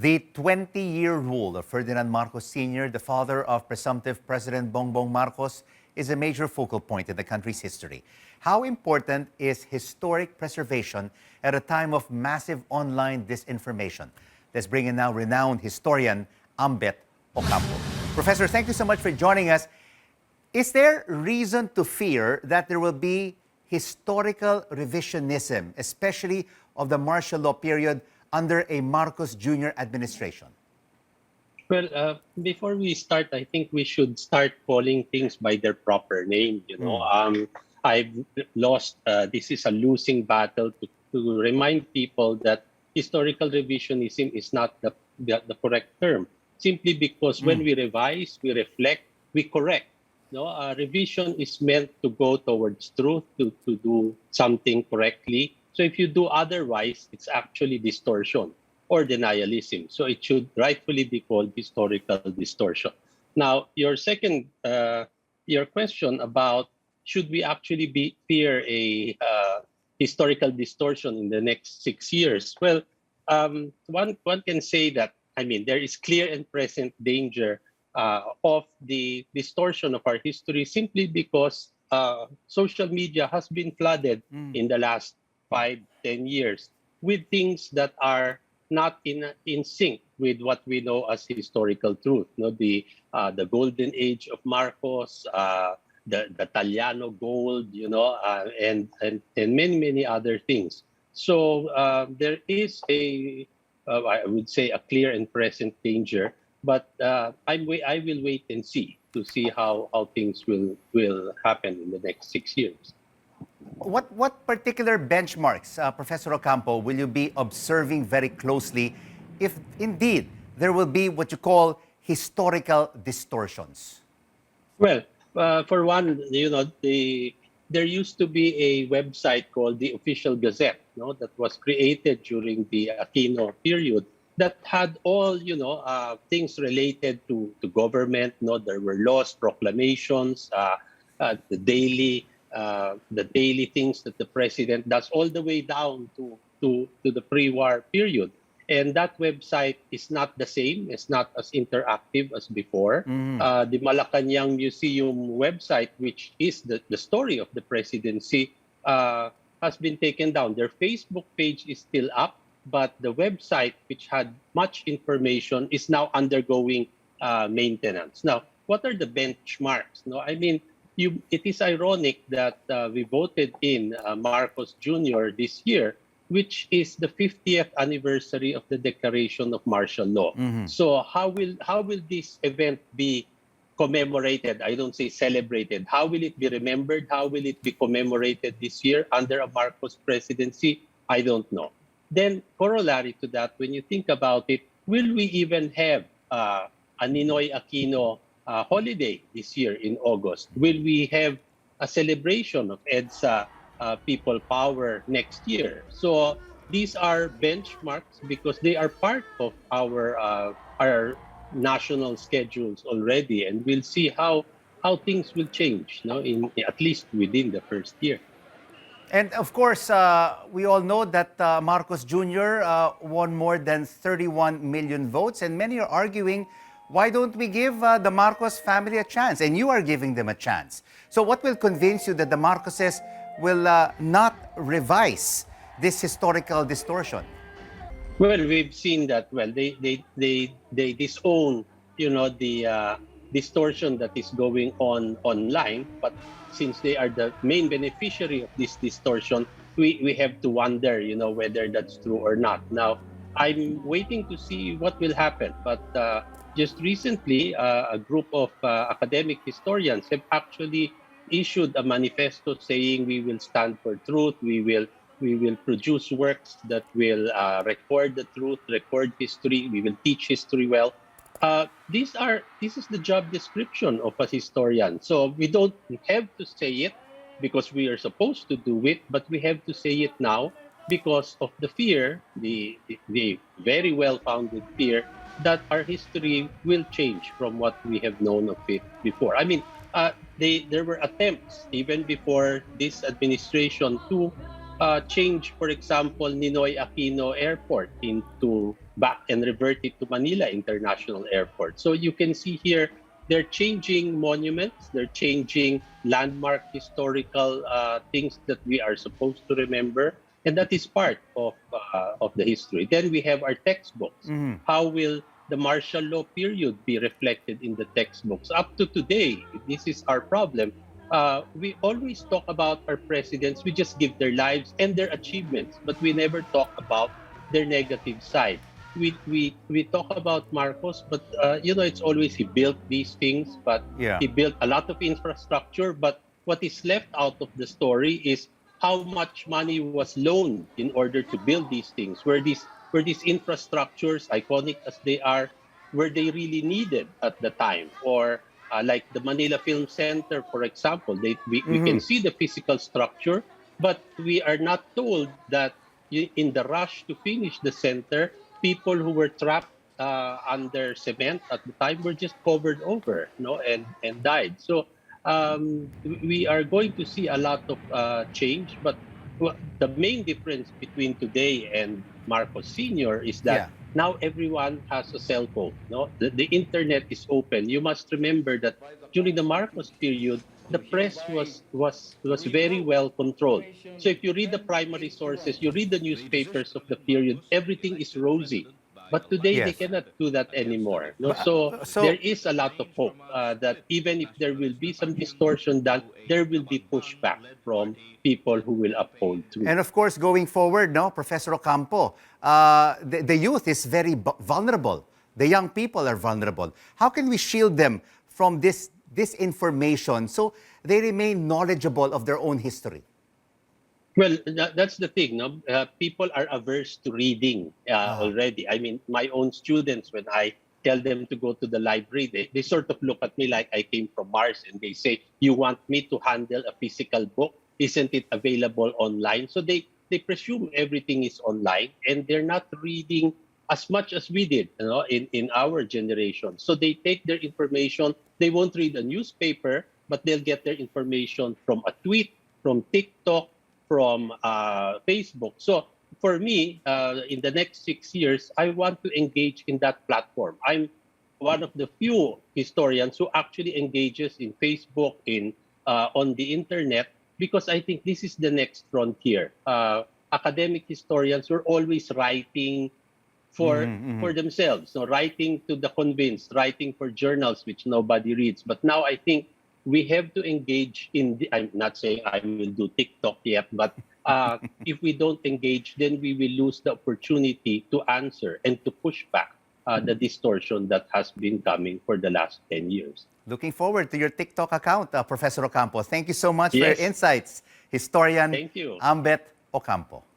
The 20-year rule of Ferdinand Marcos Sr., the father of presumptive President Bongbong Marcos, is a major focal point in the country's history. How important is historic preservation at a time of massive online disinformation? Let's bring in now renowned historian Ambeth Ocampo. Professor, thank you so much for joining us. Is there reason to fear that there will be historical revisionism, especially of the martial law period under a Marcos Jr. administration? Well, before we start, I think we should start calling things by their proper name. I've lost. This is a losing battle to remind people that historical revisionism is not the correct term. Simply because when we revise, we reflect, we correct. Revision is meant to go towards truth, to do something correctly. So if you do otherwise, it's actually distortion or denialism. So it should rightfully be called historical distortion. Now, your question about should we actually fear a historical distortion in the next 6 years? Well, one can say that, there is clear and present danger of the distortion of our history simply because social media has been flooded in the last 5-10 years with things that are not in sync with what we know as historical truth. The golden age of Marcos, the Taliano gold, and many other things. So there is I would say a clear and present danger, but I will wait and see how things will happen in the next 6 years. What particular benchmarks, Professor Ocampo, will you be observing very closely if indeed there will be what you call historical distortions? Well, for one, there used to be a website called the Official Gazette, that was created during the Aquino period that had all, things related to government. There were laws, proclamations, the daily things that the president does, all the way down to the pre-war period. And that website is not the same. It's not as interactive as before. The Malacanang Museum website, which is the story of the presidency, has been taken down. Their Facebook page is still up, but the website, which had much information, is now undergoing maintenance. Now, what are the benchmarks? It is ironic that we voted in Marcos Jr. this year, which is the 50th anniversary of the declaration of martial law. So how will this event be commemorated? I don't say celebrated. How will it be remembered? How will it be commemorated this year under a Marcos presidency? I don't know. Then corollary to that, when you think about it, will we even have a Ninoy Aquino holiday this year in August? Will we have a celebration of EDSA people power next year? So these are benchmarks because they are part of our national schedules already, and we'll see how things will change, at least within the first year. And of course, we all know that Marcos Jr. Won more than 31 million votes, and many are arguing, why don't we give the Marcos family a chance? And you are giving them a chance. So what will convince you that the Marcoses will not revise this historical distortion? Well, we've seen that. Well, they disown, the distortion that is going on online. But since they are the main beneficiary of this distortion, we have to wonder, whether that's true or not. Now, I'm waiting to see what will happen. But just recently, a group of academic historians have actually issued a manifesto saying we will stand for truth, we will produce works that will record the truth, record history, we will teach history well. This is the job description of a historian. So we don't have to say it because we are supposed to do it, but we have to say it now because of the fear, the very well-founded fear that our history will change from what we have known of it before. There were attempts even before this administration to change, for example, Ninoy Aquino Airport into back and revert it to Manila International Airport. So you can see here, they're changing monuments, they're changing landmark historical things that we are supposed to remember, and that is part of the history. Then we have our textbooks. How will the martial law period be reflected in the textbooks? Up to today, this is our problem. We always talk about our presidents. We just give their lives and their achievements, but we never talk about their negative side. We talk about Marcos, but it's always he built these things, but Yeah. he built a lot of infrastructure. But what is left out of the story is how much money was loaned in order to build these things. Were these infrastructures, iconic as they are, were they really needed at the time? Or like the Manila Film Center, for example, we can see the physical structure, but we are not told that in the rush to finish the center, people who were trapped under cement at the time were just covered over, and died. So we are going to see a lot of change, but the main difference between today and Marcos Sr. is Yeah. that now everyone has a cell phone. No, the internet is open. You must remember that during the Marcos period, the press was very well controlled. So if you read the primary sources, you read the newspapers of the period, everything is rosy. But today they Yes. cannot do that anymore. No? But, So so there is a lot of hope that even if there will be some distortion done, there will be pushback from people who will uphold truth. And of course, going forward, no, Professor Ocampo, the youth is very vulnerable. The young people are vulnerable. How can we shield them from this information so they remain knowledgeable of their own history? Well, that's the thing. No? People are averse to reading already. I mean, my own students, when I tell them to go to the library, they sort of look at me like I came from Mars, and they say, "You want me to handle a physical book? Isn't it available online?" So they presume everything is online, and they're not reading as much as we did, in our generation. So they take their information. They won't read a newspaper, but they'll get their information from a tweet, from TikTok, from Facebook. So for me, in the next 6 years, I want to engage in that platform. I'm one of the few historians who actually engages in Facebook, on the internet, because I think this is the next frontier. Academic historians were always writing for themselves, so writing to the convinced, writing for journals which nobody reads. But now I think we have to engage I'm not saying I will do TikTok yet, but if we don't engage, then we will lose the opportunity to answer and to push back the distortion that has been coming for the last 10 years. Looking forward to your TikTok account, Professor Ocampo. Thank you so much for Yes. your insights. Historian Thank you. Ambeth Ocampo.